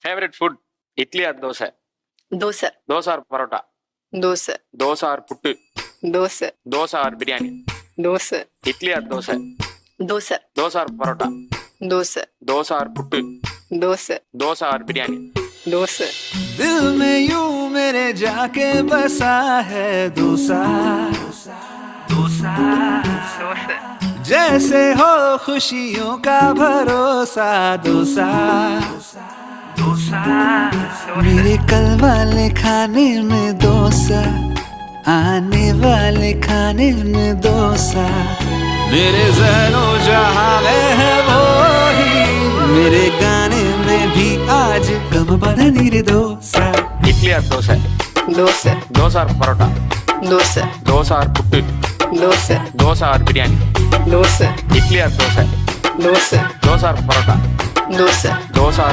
Favorite food? Idli or dosa? Dosa. Dosa or parotta? Dosa. Dosa or puttu? Dosa. Dosa or biryani? Dosa. Idli or dosa? Dosa. Dosa or parotta? Dosa. Dosa or puttu? Dosa. Dosa or biryani? Dosa. दिल में यूं मेरे जाके बसा है दोसा दोसा जैसे हो खुशियों का भरोसा दोसा दोसा मेरे कल वाले खाने में दोसा आने वाले खाने में दोसा मेरे ज़हनो जहां में है वो ही मेरे गाने में भी आज कम बना नीरे dosa Idli or dosa? Dosa. Dosa or parotta? Dosa. Dosa or puttu? Dosa. Dosa or biryani? Dosa. Idli or dosa? Dosa. Dosa or parotta? Dosa. Dosa or